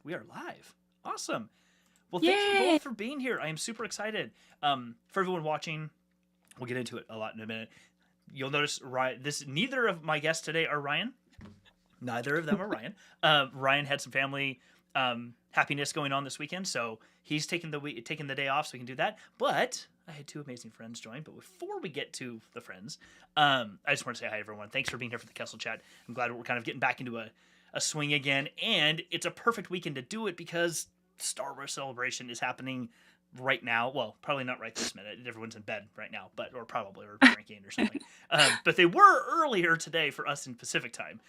We are live. Awesome. Well, thank you Yay! both for being here. I am super excited. For everyone watching, we'll get into it a lot in a minute. You'll notice neither of my guests today are Ryan. Neither of them are Ryan. Ryan had some family happiness going on this weekend, so he's taking the day off so we can do that. But I had two amazing friends join. But before we get to the friends, I just want to say hi, everyone. Thanks for being here for the Kessel Chat. I'm glad we're kind of getting back into a swing again, and it's a perfect weekend to do it because Star Wars Celebration is happening right now. Well, probably not right this minute. Everyone's in bed right now, or drinking or something. But they were earlier today for us in Pacific time,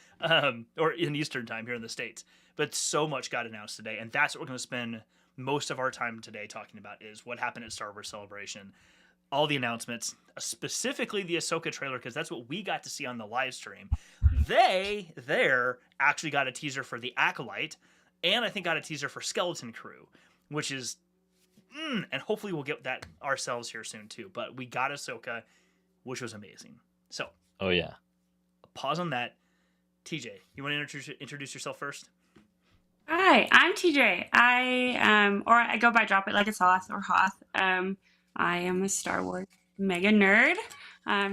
or in Eastern time here in the States. But so much got announced today, and that's what we're going to spend most of our time today talking about is what happened at Star Wars Celebration. All the announcements, specifically the Ahsoka trailer, because that's what we got to see on the live stream. They actually got a teaser for the Acolyte, and I think got a teaser for Skeleton Crew, which is, and hopefully we'll get that ourselves here soon too. But we got Ahsoka, which was amazing. So, Oh yeah. pause on that. TJ, you want to introduce yourself first? Hi, I'm TJ. I go by Drop It Like It's Hoth or Hoth. I am a Star Wars mega nerd.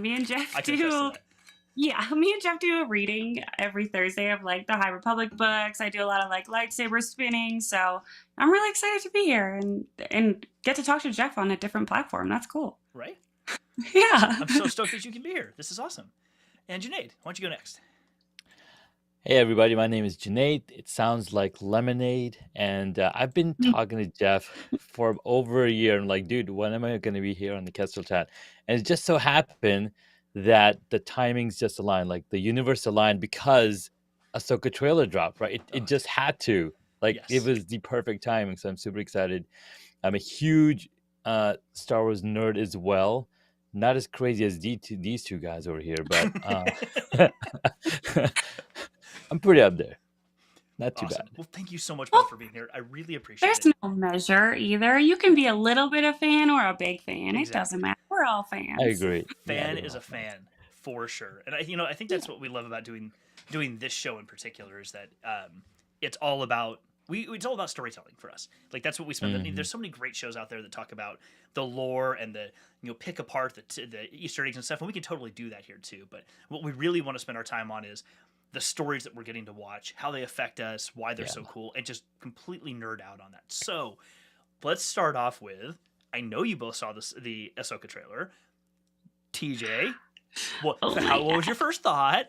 Me and Jeff I can attest to do, that. yeah, me and Jeff do a reading every Thursday of like the High Republic books. I do a lot of like lightsaber spinning, so I'm really excited to be here and get to talk to Jeff on a different platform. That's cool. Right? Yeah. I'm so stoked that you can be here. This is awesome. And Junaid, why don't you go next? Hey everybody, my name is Junaid. It sounds like lemonade, and I've been talking to Jeff for over a year. I'm like, dude, when am I going to be here on the Kessel Chat? And it just so happened that the timings just aligned, like the universe aligned because Ahsoka trailer dropped, right? It just had to. Like it Yes. was the perfect timing, so I'm super excited. I'm a huge Star Wars nerd as well. Not as crazy as these two guys over here, but I'm pretty up there. Not too Awesome. bad. Well, thank you so much both Well, for being here. I really appreciate there's it. no measure either. You can be a little bit of fan or a big fan. It Exactly. doesn't matter. We're all fans. I agree. Fan Yeah, is a fan for sure, and I think that's what we love about doing this show in particular is that it's all about it's all about storytelling for us. Like that's what we spend. Mhm. There's so many great shows out there that talk about the lore and the pick apart the Easter eggs and stuff, and we can totally do that here too. But what we really want to spend our time on is the stories that we're getting to watch, how they affect us, why they're so cool, and just completely nerd out on that. So let's start off with. I know you both saw the Ahsoka trailer. TJ, what was your first thought?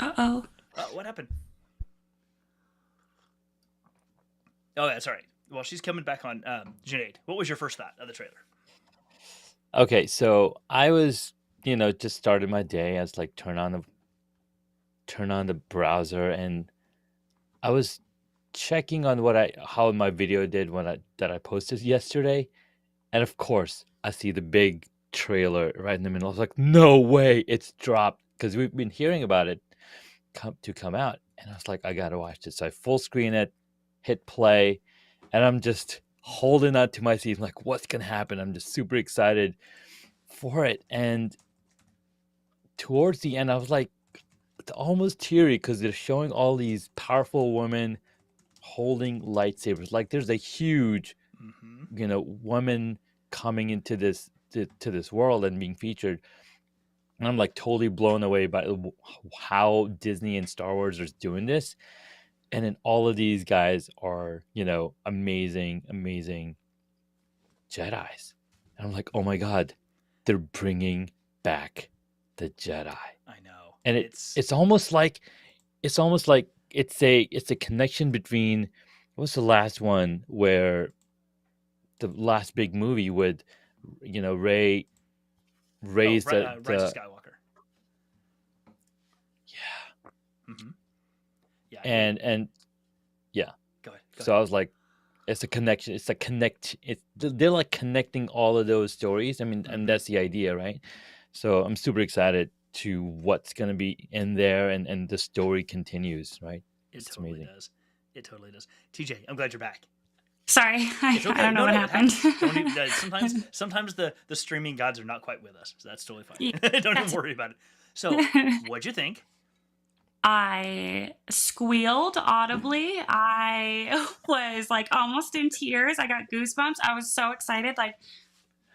Uh-oh. What happened? Oh, that's all right. Well, she's coming back on. Junaid, what was your first thought of the trailer? Okay, so I was, just started my day. I was like, turn on the browser, and I was checking on how my video did that I posted yesterday, and of course, I see the big trailer right in the middle. I was like, no way, it's dropped because we've been hearing about it come out, and I was like, I gotta watch this. So I full screen it, hit play, and I'm just holding on to my seat. I'm like, what's gonna happen? I'm just super excited for it. And towards the end, I was like almost teary because they're showing all these powerful women holding lightsabers. Like there's a huge, woman coming into this to this world and being featured. And I'm like totally blown away by how Disney and Star Wars are doing this. And then all of these guys are, amazing, amazing Jedis. And I'm like, oh my God, they're bringing back the Jedi. I know. And it's almost like it's a connection between what's the last one where the last big movie with Ray raised Rise of Skywalker. Yeah. Mm-hmm. Yeah. And yeah. Go ahead. So I was like, it's a connection. It's a connect. They're like connecting all of those stories. I mean, and that's the idea, right? So I'm super excited to what's gonna be in there, and the story continues, right? It totally does. It totally does. TJ, I'm glad you're back. Sorry, I don't know what happened. Sometimes the streaming gods are not quite with us, so that's totally fine. Yeah, Don't even worry about it. So, what'd you think? I squealed audibly. I was like almost in tears. I got goosebumps. I was so excited. Like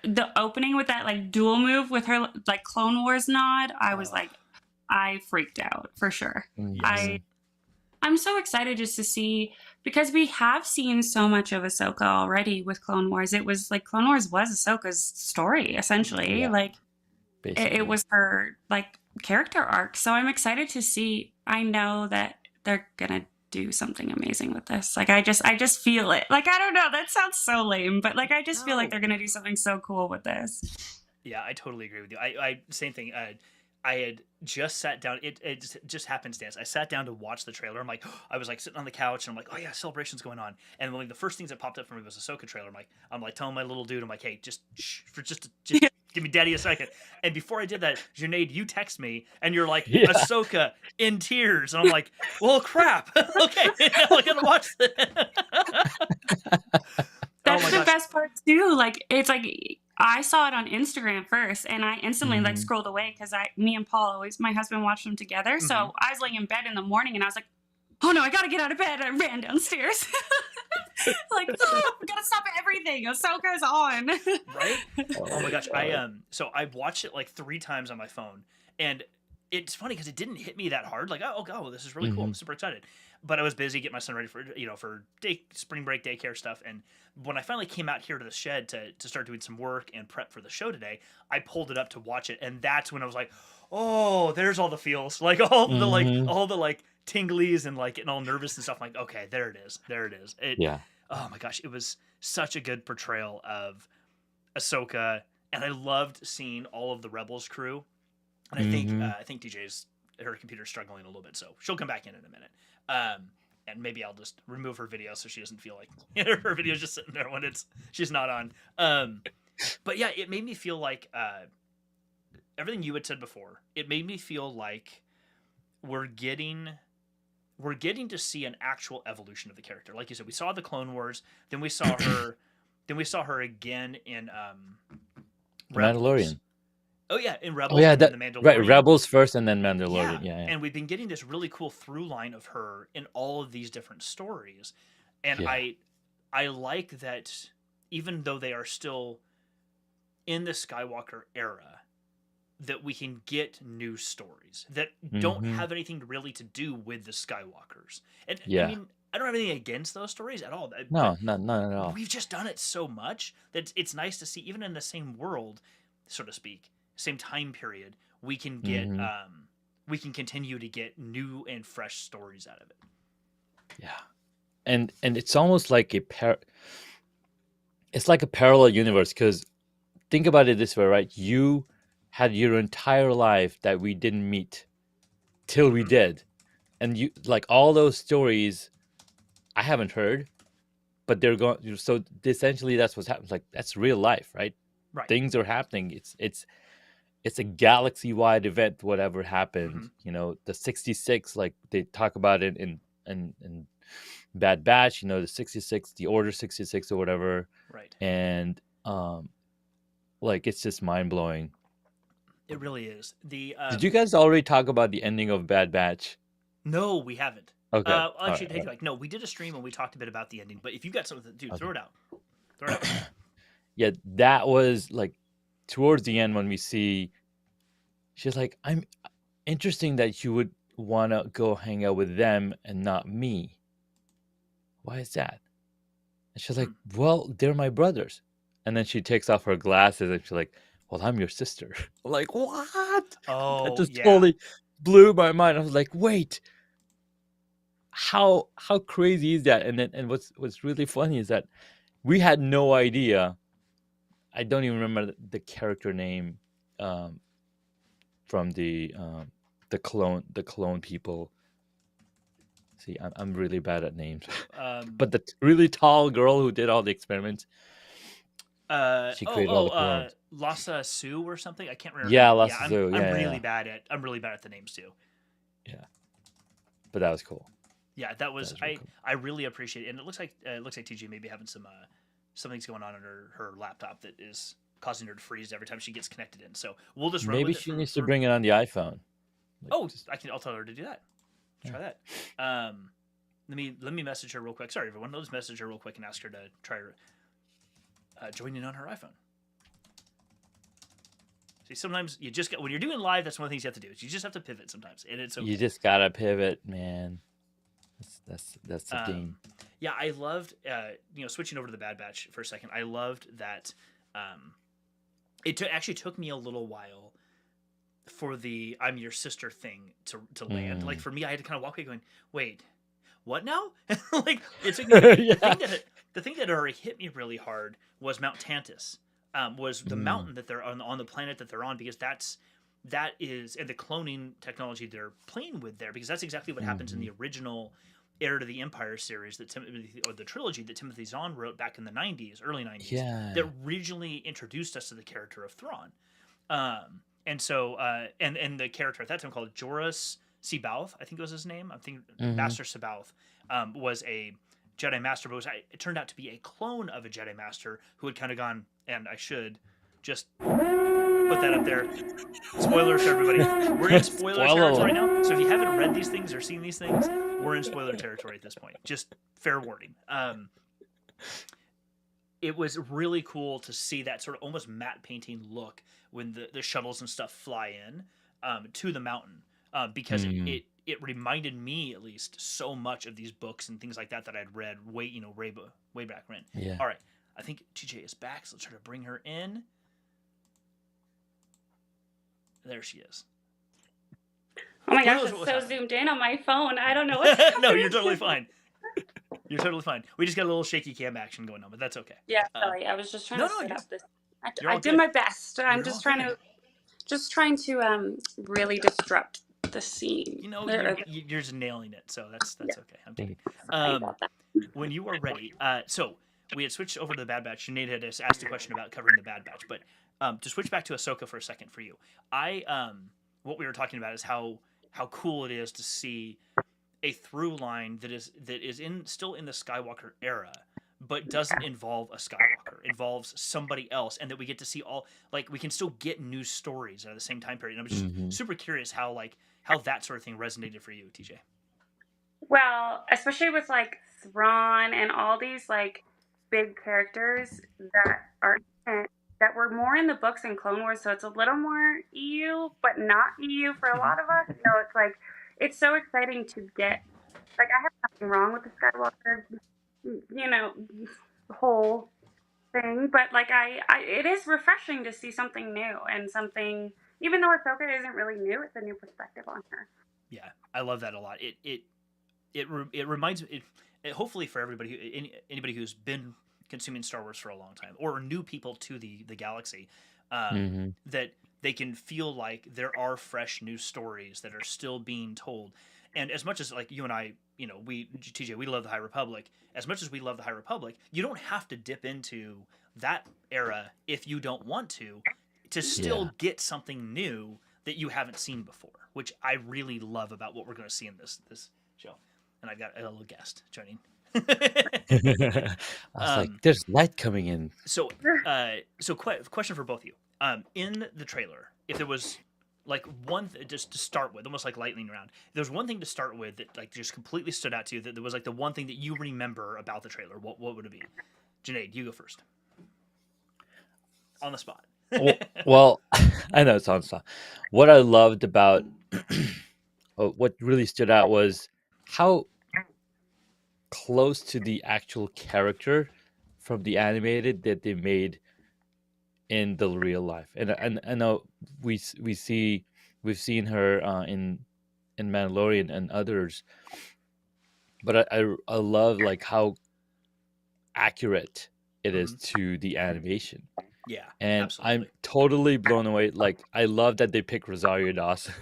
the opening with that like dual move with her like Clone Wars nod, I was Oh, like, I freaked out for sure. yes. Mhm. I'm so excited just to see because we have seen so much of Ahsoka already with Clone Wars. It was like Clone Wars was Ahsoka's story essentially. Yeah, Like it basically. was her like character arc. So I'm excited to see. I know that they're gonna do something amazing with this. Like I just feel it. Like I don't know. That sounds so lame, but like I just feel like No. they're gonna do something so cool with this. Yeah, I totally agree with you. I same thing. I had just sat down. Just happenstance. I sat down to watch the trailer. I'm like, I was like sitting on the couch, and I'm like, oh yeah, celebration's going on. And one of the first things that popped up for me was Ahsoka trailer. I'm like telling my little dude, I'm like, hey, just shh, for just give me daddy a second. And before I did that, Junaid, you text me, and you're like, Yeah. Ahsoka in tears, and I'm like, well, crap. Okay, now I gotta watch this. Oh That's my the gosh. best part too. Like it's like I saw it on Instagram first, and I instantly like Mhm. scrolled away because me and Paul always my husband watched them together. Hmm. So I was laying in bed in the morning, and I was like, "Oh no, I gotta get out of bed!" I ran downstairs, like, "Oh, we gotta stop everything. Ahsoka's on." Right? Oh my Oh gosh, God. so I watched it like 3 times on my phone, and it's funny because it didn't hit me that hard. Like, oh, this is really cool. I'm Mhm. super excited. But I was busy getting my son ready for for spring break daycare stuff. And when I finally came out here to the shed to start doing some work and prep for the show today, I pulled it up to watch it, and that's when I was like, oh, there's all the feels, like Mhm. all the like tinglies and like getting all nervous and stuff. I'm like, okay, there it is, there it is. Yeah. Oh my gosh, it was such a good portrayal of Ahsoka, and I loved seeing all of the Rebels crew. And Mhm. I think DJ's her computer's struggling a little bit, so she'll come back in a minute. Um, and maybe I'll just remove her video so she doesn't feel like her video's just sitting there when she's not on. But yeah, it made me feel like everything you had said before. It made me feel like we're getting we're getting to see an actual evolution of the character. Like you said, we saw the Clone Wars, then we saw her, then we saw her again in The Rebels. Mandalorian. Oh yeah, in Oh Rebels, yeah, and then that the right. Mandalorian. Rebels first, and then Yeah, Mandalorian. Yeah, yeah, and we've been getting this really cool through line of her in all of these different stories, and yeah. I like that even though they are still in the Skywalker era, that we can get new stories that don't Mhm. have anything really to do with the Skywalkers. And I Yeah. mean, I don't have anything against those stories at all, but No, none at all. we've just done it so much that it's nice to see, even in the same world, so to speak, same time period, Mhm. we can continue to get new and fresh stories out of it. Yeah. And it's almost like it's like a parallel universe because think about it this way, right? You had your entire life that we didn't meet till we Mhm. did. And you like all those stories I haven't heard, but they're going so essentially that's what's happening. Like that's real life, right? Right. Things are happening. It's a galaxy wide event, whatever Hmm. happened. You know, the 66, like they talk about it in Bad Batch, you know, the 66, the Order 66 or whatever. Right. And like it's just mind blowing. It really is. The Did you guys already talk about the ending of Bad Batch? No, we haven't. Okay. All Actually, right. take it back. No, we did a stream and we talked a bit about the ending. But if you got something, dude, Okay. throw it out. Throw it out. Yeah, that was like towards the end when we see she's like, I'm interesting that you would want to go hang out with them and not me. Why is that? And she's like, well, they're my brothers. And then she takes off her glasses and she's like, well, I'm your sister. I'm like, what? That Oh just yeah. totally blew my mind. I was like, wait, how crazy is that? And then and what's really funny is that we had no idea. I don't even remember the character name um, from the clone people. See, I'm really bad at names. Um. But the really tall girl who did all the experiments, she Oh. created all the clones. Lhasa Sue or something. I can't remember her Yeah, name. Last Yeah, Zoo. I'm Yeah, really yeah, bad at the names too. yeah. But that was cool. Yeah, That was really cool. I really appreciate it, and it looks like TJ may be having something's going on her laptop that is causing her to freeze every time she gets connected in. So we'll just run Maybe with it she for needs to bring it on the iPhone. Like, Oh, just I'll tell her to do that. Try that. Let me message her real quick. Sorry, everyone. Let's message her real quick and ask her to try join in on her iPhone. See, sometimes you just when you're doing live, that's one of the things you have to do. Is you just have to pivot sometimes, and it's okay. You just gotta pivot, man. That's the game. Yeah, I loved switching over to the Bad Batch for a second. I loved that. It actually took me a little while for the "I'm your sister" thing to land. Like for me, I had to kind of walk away going, "Wait, what now?" Like it took me. The thing that already hit me really hard was Mount Tantus. Was the mountain that they're on the planet that they're on, because that is and the cloning technology they're playing with there, because that's exactly what happens in the original Heir to the Empire series or the trilogy that Timothy Zahn wrote back in the 90s, early 90s, that originally introduced us to the character of Thrawn. And so and the character at that time called Joruus C'baoth, I think was his name. I'm thinking Master C'baoth was a Jedi Master, but it turned out to be a clone of a Jedi Master who had kind of gone, and I should just put that up there. Spoilers for everybody. We're in spoiler territory now. So if you haven't read these things or seen these things, we're in spoiler territory at this point. Just fair warning. It was really cool to see that sort of almost matte painting look when the shuttles and stuff fly in to the mountain, because it reminded me, at least, so much of these books and things like that I'd read way back when. Yeah. All right, I think TJ is back, so let's try to bring her in. There she is. Oh my gosh, it's so zoomed in on my phone. I don't know what's happening. No, you're totally fine. You're totally fine. We just got a little shaky cam action going on, but that's okay. Yeah, sorry. I was just trying to set up this. I did good. my best. I'm just trying to really disrupt the scene. You know, you're just nailing it, so that's okay. I'm kidding. When you are ready, so we had switched over to the Bad Batch. Junaid had asked a question about covering the Bad Batch, but to switch back to Ahsoka for a second for you, what we were talking about is how cool it is to see a through line that is still in the Skywalker era, but doesn't involve a Skywalker, involves somebody else, and that we get to see we can still get new stories at the same time period. And I'm just super curious how that sort of thing resonated for you, TJ. Well, especially with Thrawn and all these big characters that were more in the books in Clone Wars, so it's a little more EU, but not EU for a lot of us. So it's it's so exciting to get, I have nothing wrong with the Skywalker, whole thing, but it is refreshing to see something new and something, even though Ahsoka isn't really new, it's a new perspective on her. Yeah, I love that a lot. It reminds me, hopefully for anybody who's been consuming Star Wars for a long time, or new people to the galaxy, that they can feel like there are fresh new stories that are still being told. And as much as you and I, TJ, we love the High Republic. As much as we love the High Republic, you don't have to dip into that era if you don't want to still get something new that you haven't seen before, which I really love about what we're going to see in this show. And I've got a little guest joining. I was there's light coming in. So question for both of you. In the trailer, if there was one just to start with, almost like lightning round, if there's one thing to start with that just completely stood out to you, that there was the one thing that you remember about the trailer, what would it be? Junaid, you go first. On the spot. Well, I know it's on the spot. What I loved about what really stood out was how close to the actual character from the animated that they made in the real life. And I know we've seen her in Mandalorian and others, but I love how accurate it is to the animation. Yeah, and absolutely. I'm totally blown away. I love that they pick Rosario Dawson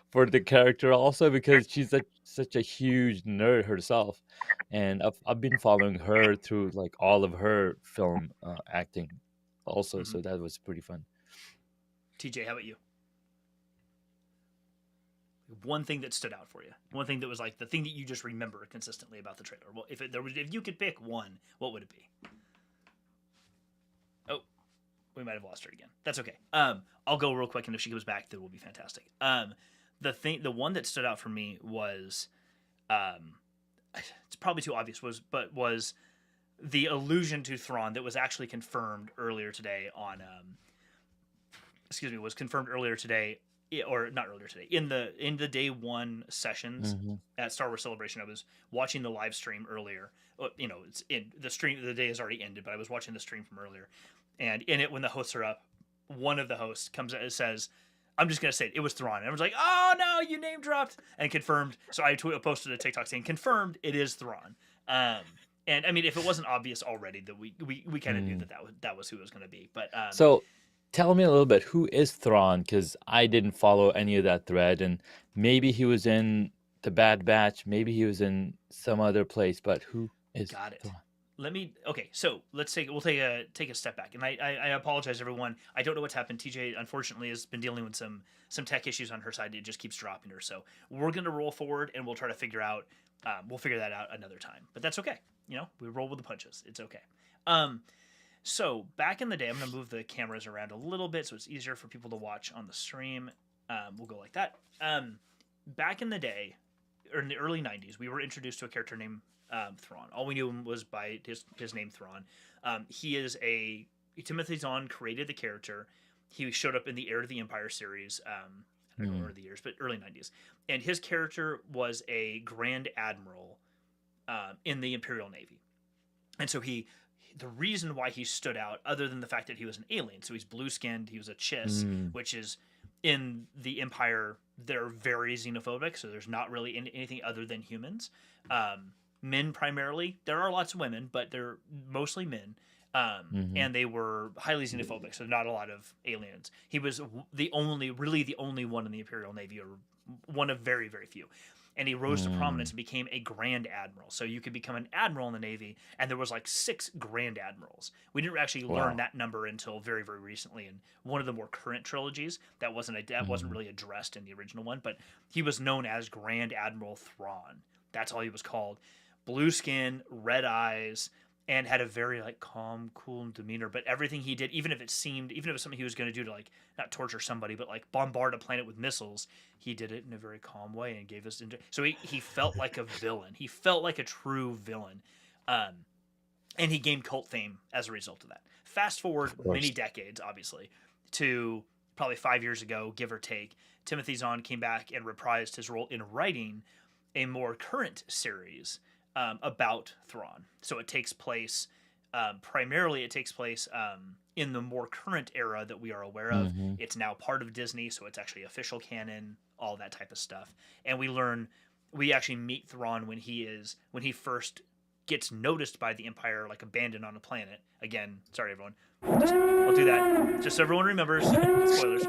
for the character also, because she's such a huge nerd herself, and I've been following her through all of her film acting also, so that was pretty fun. TJ, how about you? One thing that stood out for you, one thing that was the thing that you just remember consistently about the trailer. Well, if you could pick one, what would it be? Oh, we might have lost her again. That's okay. I'll go real quick, and if she comes back, that will be fantastic. the one that stood out for me was, um, it's probably too obvious, was the allusion to Thrawn that was actually confirmed earlier today on, was confirmed earlier today, or not earlier today, in the day one sessions Hmm. at Star Wars Celebration. I was watching the live stream earlier. It's in the stream. The day has already ended, but I was watching the stream from earlier, and in it, when the hosts are up, one of the hosts comes and says, "I'm just gonna say it was Thrawn." And I was like, "Oh no, you name dropped!" And confirmed. So I posted a TikTok saying, "Confirmed, it is Thrawn." And I mean, if it wasn't obvious already, that we kind of knew that was who it was going to be. But So tell me a little bit, who is Thrawn? Because I didn't follow any of that thread, and maybe he was in the Bad Batch, maybe he was in some other place, but who is got it. Thrawn? Okay, so we'll take a step back, and I apologize, everyone. I don't know what's happened. TJ unfortunately has been dealing with some tech issues on her side. It just keeps dropping her. So we're gonna roll forward, and we'll try to figure out. We'll figure that out another time, but that's okay. We roll with the punches. It's okay. So back in the day, I'm gonna move the cameras around a little bit so it's easier for people to watch on the stream. We'll go like that. Back in the day, or in the early '90s, we were introduced to a character named Thrawn. All we knew him was by his name, Thrawn. Timothy Zahn created the character. He showed up in the Heir to the Empire series. I don't remember the years, but early '90s. And his character was a Grand Admiral in the Imperial Navy. And so the reason why he stood out, other than the fact that he was an alien, so he's blue-skinned, he was a Chiss, which is, in the Empire, they're very xenophobic, so there's not really anything other than humans. Men primarily. There are lots of women, but they're mostly men. And they were highly xenophobic, so not a lot of aliens. He was the only one in the Imperial Navy, or one of very, very few. And he rose to prominence and became a Grand Admiral. So you could become an admiral in the Navy, and there was like 6 Grand Admirals. We didn't actually learn that number until very, very recently in one of the more current trilogies. That wasn't really addressed in the original one, but he was known as Grand Admiral Thrawn. That's all he was called. Blue skin, red eyes, and had a very like calm, cool demeanor. But everything he did, even if it was something he was going to do to like not torture somebody, but like bombard a planet with missiles, he did it in a very calm way and gave us. So he felt like a villain. He felt like a true villain, and he gained cult fame as a result of that. Fast forward many decades, obviously, to probably 5 years ago, give or take. Timothy Zahn came back and reprised his role in writing a more current series about Thrawn. So it takes place primarily in the more current era that we are aware of. It's now part of Disney, so it's actually official canon, all that type of stuff. And we actually meet Thrawn when he first gets noticed by the Empire, like abandoned on a planet. Again, sorry everyone, I'll do that just so everyone remembers. Spoilers.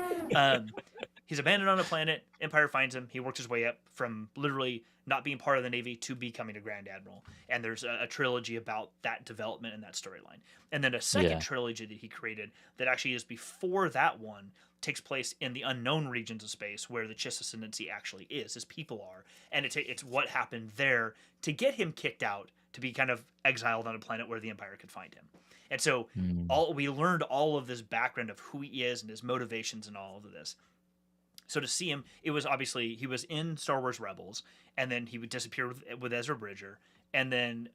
He's abandoned on a planet. Empire finds him. He works his way up from literally not being part of the Navy to becoming a Grand Admiral. And there's a trilogy about that development and that storyline. And then a second trilogy that he created that actually is before that one takes place in the unknown regions of space where the Chiss ascendancy actually is, as people are. And it's what happened there to get him kicked out, to be kind of exiled on a planet where the Empire could find him. And so we learned all of this background of who he is and his motivations and all of this. So to see him, it was obviously, he was in Star Wars Rebels, and then he would disappear with Ezra Bridger, and then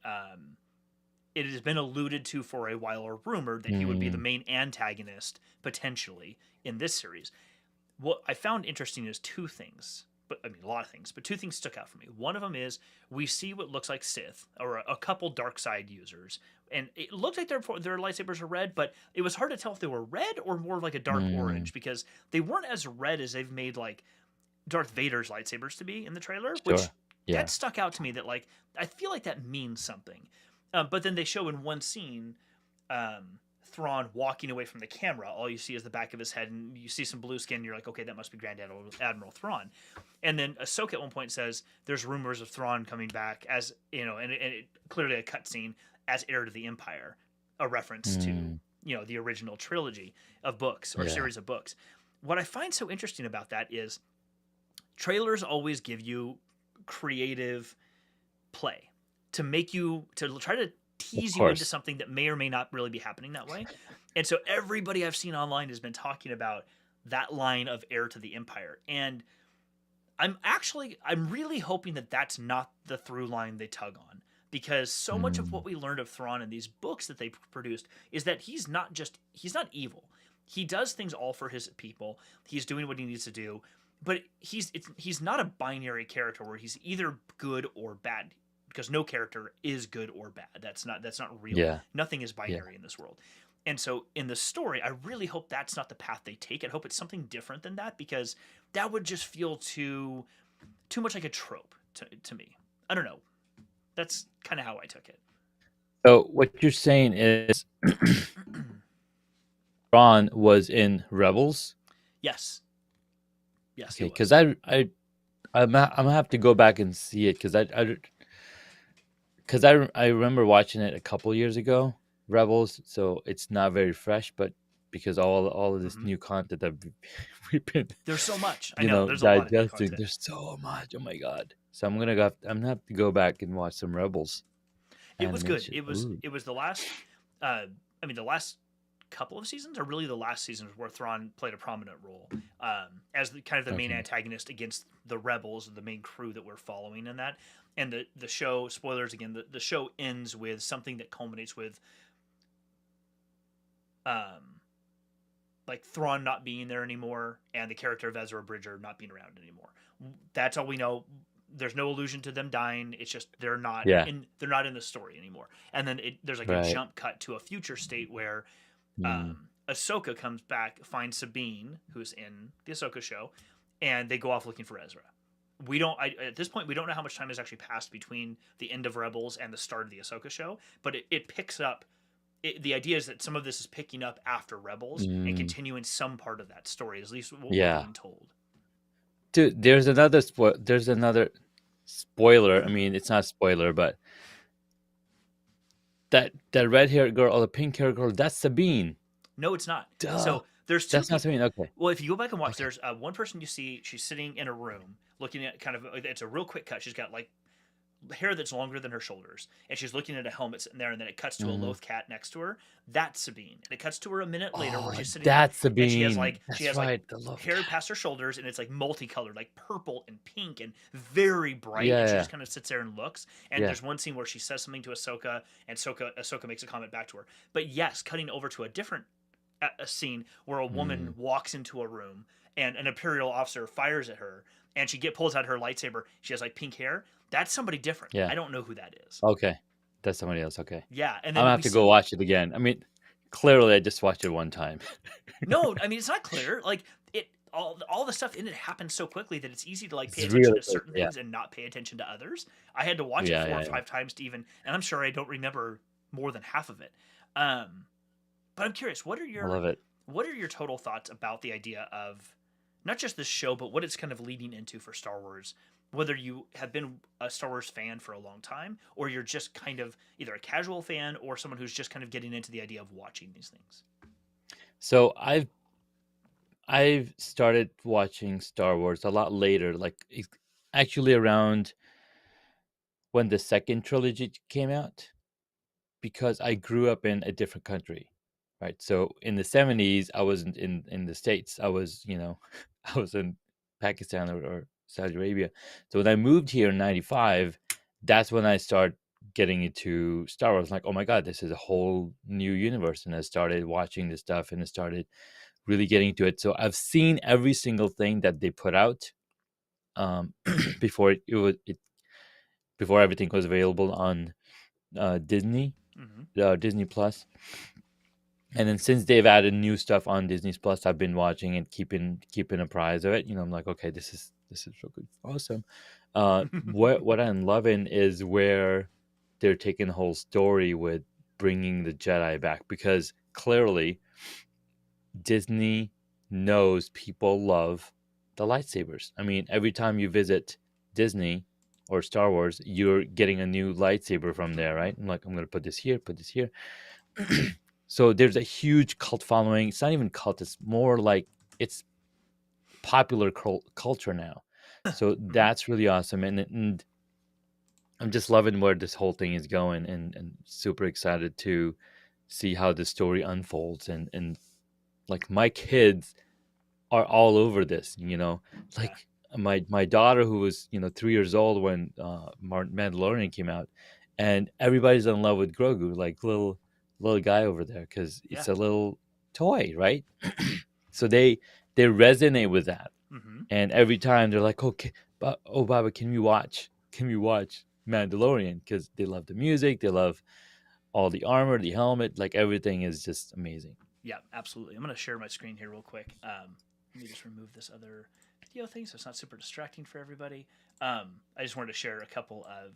it has been alluded to for a while, or rumored, that he would be the main antagonist, potentially, in this series. What I found interesting is 2 things, a lot of things, but 2 things stuck out for me. One of them is, we see what looks like Sith, or a couple dark side users, and it looked like their lightsabers are red, but it was hard to tell if they were red or more like a dark orange, because they weren't as red as they've made like Darth Vader's lightsabers to be in the trailer, which that stuck out to me, that like I feel like that means something. But then they show in one scene Thrawn walking away from the camera. All you see is the back of his head, and you see some blue skin, and you're like, okay, that must be Grand Admiral Thrawn. And then Ahsoka at one point says there's rumors of Thrawn coming back, as you know, and it clearly a cutscene, as heir to the Empire, a reference to the original trilogy of books, or series of books. What I find so interesting about that is trailers always give you creative play to make you, to try to tease you into something that may or may not really be happening that way. And so everybody I've seen online has been talking about that line of heir to the Empire. And I'm really hoping that that's not the through line they tug on, because so much of Mm. what we learned of Thrawn in these books that they produced is that he's not evil. He does things all for his people. He's doing what he needs to do, but he's not a binary character where he's either good or bad, because no character is good or bad. That's not real. Yeah. Nothing is Yeah. binary in this world. And so in the story, I really hope that's not the path they take. I hope it's something different than that, because that would just feel too much like a trope to me. I don't know. That's kind of how I took it. So what you're saying is Ron was in Rebels? Yes. Yes, Okay, he because was. I'm gonna have to go back and see it because I remember watching it a couple years ago, Rebels. So it's not very fresh, but because all of this Mhm. new content that we've been, There's so much. I know. There's a lot of new digesting. content. There's so much. Oh my god! So I'm gonna have to go back and watch some Rebels It was good. animation. Ooh, It was the last. The last couple of seasons, or really the last seasons, where Thrawn played a prominent role as kind of the main okay. antagonist against the rebels, the main crew that we're following in that. And the show, spoilers again, the show ends with something that culminates with um, like Thrawn not being there anymore, and the character of Ezra Bridger not being around anymore. That's all we know. There's no allusion to them dying. It's just Yeah. they're not in the story anymore. And then there's like a Right. jump cut to a future state where Mm. Ahsoka comes back, finds Sabine, who's in the Ahsoka show, and they go off looking for Ezra. At this point, we don't know how much time has actually passed between the end of Rebels and the start of the Ahsoka show, but it picks up. The idea is that some of this is picking up after Rebels and Mm. continuing some part of that story, at least what we're Yeah. being told. Dude, there's another spoiler. I mean, it's not a spoiler, but that red haired girl or the pink haired girl, that's Sabine. No, it's not. Duh. So there's two That's not people. Sabine. Okay. Well, if you go back and watch, Okay. there's one person you see. She's sitting in a room looking at kind of. It's a real quick cut. She's got like hair that's longer than her shoulders, and she's looking at a helmet sitting there, and then it cuts to a Mhm. Loth cat next to her. That's Sabine. And it cuts to her a minute later where Oh, she's sitting that's there, and she has Sabine. like That's right. The love hair cat. past her shoulders, and it's like multicolored, like purple and pink and very bright. Yeah, And she yeah, just kind of sits there and looks. And yeah. there's one scene where she says something to Ahsoka, and Ahsoka makes a comment back to her. But yes, cutting over to a different a scene where a woman Mm. walks into a room and an Imperial officer fires at her, and she pulls out her lightsaber. She has like pink hair. That's somebody different. Yeah. I don't know who that is. Okay. That's somebody else. Okay. Yeah, and I'm then gonna we have to go see. watch it again. I mean, clearly I just watched it one time. No, I mean it's not clear. Like all the stuff in it happens so quickly that it's easy to like pay It's attention really to good. certain Yeah. things and not pay attention to others. I had to watch it Yeah, 4 or yeah, yeah. 5 times to even, and I'm sure I don't remember more than half of it. Um, but I'm curious, I love it. what are your total thoughts about the idea of not just this show, but what it's kind of leading into for Star Wars? Whether you have been a Star Wars fan for a long time, or you're just kind of either a casual fan or someone who's just kind of getting into the idea of watching these things. So I've started watching Star Wars a lot later, like actually around when the second trilogy came out, because I grew up in a different country, right? So in the 70s, I wasn't in the States. I was, I was in Pakistan or Saudi Arabia. So when I moved here in 95, that's when I started getting into Star Wars. Like, oh my God, this is a whole new universe. And I started watching this stuff and I started really getting into it. So I've seen every single thing that they put out um, before before everything was available on Disney, Mm-hmm. Disney Plus. And then since they've added new stuff on Disney Plus, I've been watching and keeping apprised of it. I'm like, okay, this is really awesome. What I'm loving is where they're taking the whole story with bringing the Jedi back, because clearly Disney knows people love the lightsabers. I mean, every time you visit Disney or Star Wars, you're getting a new lightsaber from there, right? I'm like, I'm gonna put this here, put this here. So there's a huge cult following. It's not even cult, it's more like it's popular culture now. So that's really awesome. And I'm just loving where this whole thing is going, and super excited to see how the story unfolds. And like my kids are all over this, like my daughter, who was 3 years old when Mandalorian came out, and everybody's in love with Grogu, like little guy over there, because Yeah. it's a little toy, right? So they resonate with that, Mm-hmm. and every time they're like, okay, oh Baba, can we watch Mandalorian? Because they love the music, they love all the armor, the helmet, like everything is just amazing. Yeah, absolutely. I'm going to share my screen here real quick. Let me just remove this other video thing so it's not super distracting for everybody. I just wanted to share a couple of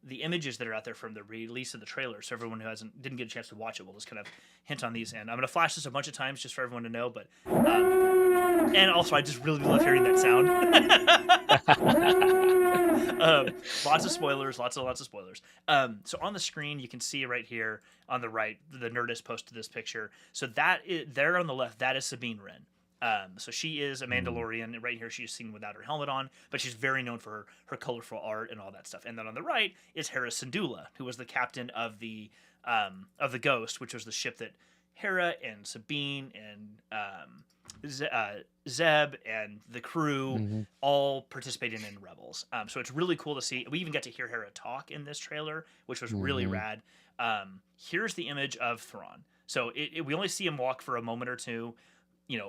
the images that are out there from the release of the trailer, so everyone who didn't get a chance to watch it will just kind of hint on these. And I'm going to flash this a bunch of times just for everyone to know. But and also, I just really love hearing that sound. Lots of spoilers, lots of spoilers. So on the screen, you can see right here on the right, the Nerdist posted this picture. So there on the left, that is Sabine Wren. So she is a Mandalorian, and right here she's seen without her helmet on, but she's very known for her colorful art and all that stuff. And then on the right is Hera Syndulla, who was the captain of the Ghost, which was the ship that Hera and Sabine and Zeb and the crew all participated in Rebels. So it's really cool to see. We even get to hear Hera talk in this trailer, which was really rad. Here's the image of Thrawn. So we only see him walk for a moment or two,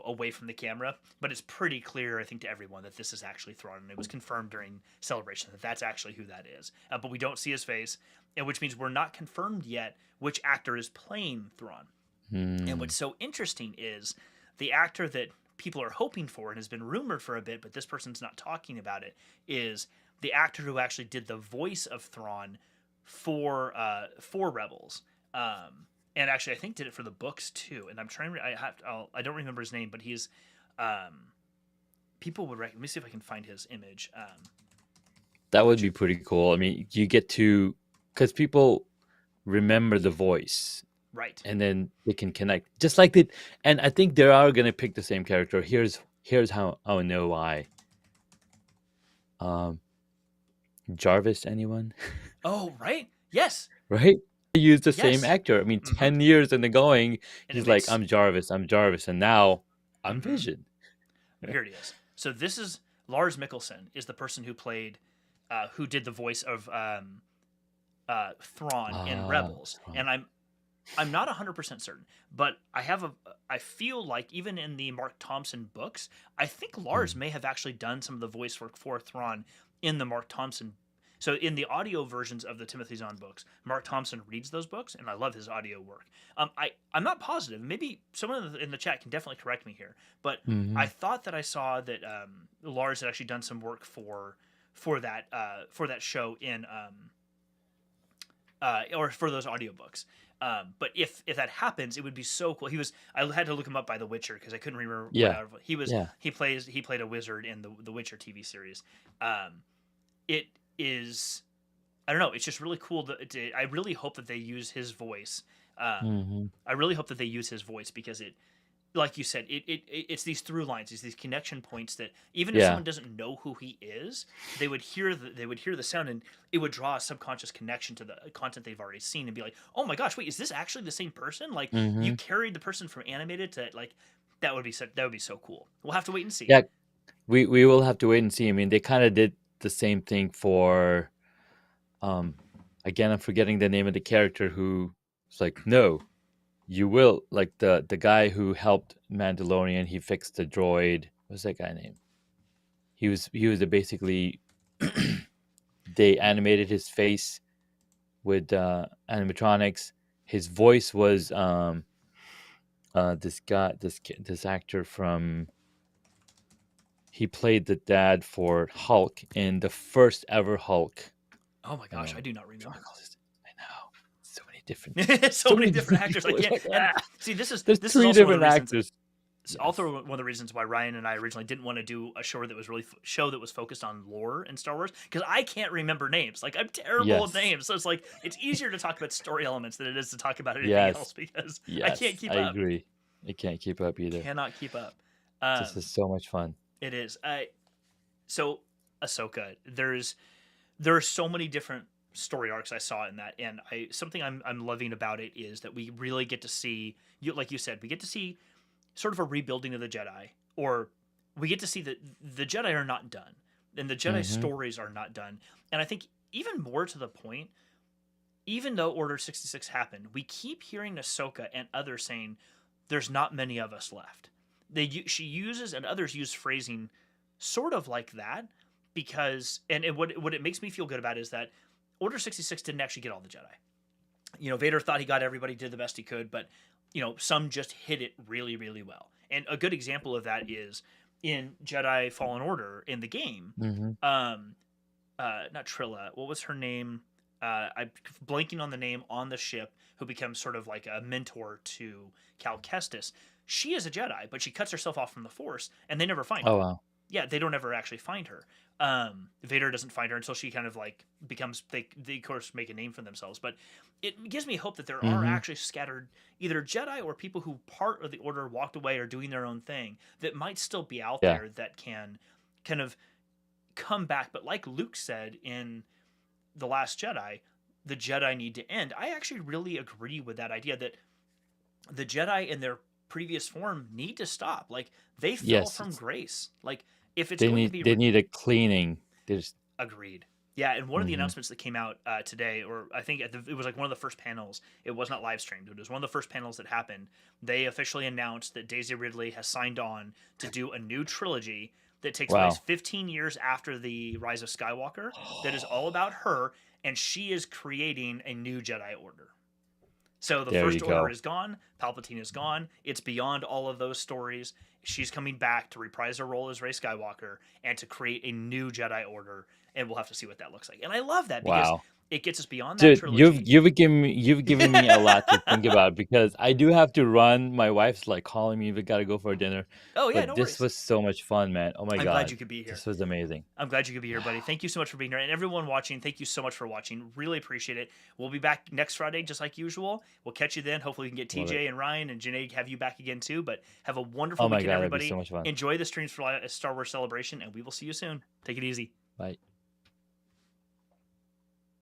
away from the camera, but it's pretty clear, I think, to everyone that this is actually Thrawn, and it was confirmed during Celebration that that's actually who that is. But we don't see his face, and which means we're not confirmed yet which actor is playing Thrawn. And what's so interesting is the actor that people are hoping for and has been rumored for a bit, but this person's not talking about it, is the actor who actually did the voice of Thrawn for Rebels. And actually, I think did it for the books too. And I'm trying. I don't remember his name, but he's. People would. Let me see if I can find his image. That would be pretty cool. I mean, you get to, because people remember the voice, right? And then they can connect, just like that. And I think they are gonna pick the same character. Here's how I know why. Jarvis, anyone? Oh, right. Yes. Right. Use the same Yes. actor. I mean, 10 years in the going, And he's like, I'm Jarvis, and now I'm Vision. Here it is. So this is Lars Mikkelsen is the person who played, who did the voice of Thrawn in Rebels, and I'm not 100% certain, but I feel like even in the Mark Thompson books, I think Lars may have actually done some of the voice work for Thrawn in the Mark Thompson. So in the audio versions of the Timothy Zahn books, Mark Thompson reads those books, and I love his audio work. I'm not positive. Maybe someone in the chat can definitely correct me here, but I thought that I saw that Lars had actually done some work for that show in or for those audiobooks. But if that happens, it would be so cool. I had to look him up by The Witcher because I couldn't remember. Yeah. He played a wizard in the Witcher TV series. It is, I don't know. It's just really cool. I really hope that they use his voice. I really hope that they use his voice because it, like you said, it's these through lines, these connection points that even if someone doesn't know who he is, they would hear the sound and it would draw a subconscious connection to the content they've already seen and be like, oh my gosh, wait, is this actually the same person? Like you carried the person from animated to like that would be so cool. We'll have to wait and see. Yeah, we will have to wait and see. I mean, they kind of did the same thing for again, I'm forgetting the name of the character who was like, no, you will, like the guy who helped Mandalorian, he fixed the droid. What's that guy name? He was basically they animated his face with animatronics. His voice was this actor from, he played the dad for Hulk in the first ever Hulk. Oh my gosh, I do not remember. I know. So many different so many different actors. I can't. See, this is three also different actors. It's also one of the reasons why Ryan and I originally didn't want to do a show that was focused on lore in Star Wars, because I can't remember names. Like I'm terrible with names, so it's like it's easier to talk about story elements than it is to talk about anything else because I can't keep up. I agree. I can't keep up either. Cannot keep up. This is so much fun. It is. So Ahsoka, there are so many different story arcs I saw in that, and something I'm loving about it is that we really get to see, like you said, we get to see sort of a rebuilding of the Jedi, or we get to see that the Jedi are not done, and the Jedi Mm-hmm. stories are not done. And I think even more to the point, even though Order 66 happened, we keep hearing Ahsoka and others saying, "There's not many of us left." She uses, and others use phrasing sort of like that, because and what it makes me feel good about is that Order 66 didn't actually get all the Jedi. Vader thought he got everybody, did the best he could, but some just hit it really, really well. And a good example of that is in Jedi Fallen Order in the game. Mm-hmm. Not Trilla. What was her name? I'm blanking on the name on the ship, who becomes sort of like a mentor to Cal Kestis. She is a Jedi, but she cuts herself off from the Force, and they never find her. Oh wow. Yeah, they don't ever actually find her. Vader doesn't find her until she kind of like becomes. They of course make a name for themselves, but it gives me hope that there are Mm-hmm. actually scattered either Jedi or people who part of the Order walked away or doing their own thing that might still be out Yeah. there that can kind of come back. But like Luke said in The Last Jedi, the Jedi need to end. I actually really agree with that idea that the Jedi in their previous form need to stop. Like they fell Yes, from it's, grace. Like if it's they going to need be they need a cleaning. There's agreed. Yeah, and one of the mm-hmm. announcements that came out today, or I think it was like one of the first panels. It was not live streamed. It was one of the first panels that happened. They officially announced that Daisy Ridley has signed on to do a new trilogy that takes place Wow. 15 years after the Rise of Skywalker. That is all about her, and she is creating a new Jedi Order. So the There First you Order go. is gone. Palpatine is gone. It's beyond all of those stories. She's coming back to reprise her role as Rey Skywalker and to create a new Jedi Order. And we'll have to see what that looks like. And I love that because Wow. it gets us beyond that Dude, trilogy. you've given me a lot to think about because I do have to run. My wife's like calling me. We gotta go for dinner. Oh, yeah, But no this worries. was so much fun, man. Oh my I'm glad God. you could be here. This was amazing. I'm glad you could be here, buddy. Thank you so much for being here. And everyone watching, thank you so much for watching. Really appreciate it. We'll be back next Friday, just like usual. We'll catch you then. Hopefully, we can get Love TJ it. and Ryan and Junaid have you back again, too. But have a wonderful Oh my weekend, God, that'd be everybody. so much fun. Enjoy the streams for Star Wars Celebration, and we will see you soon. Take it easy. Bye.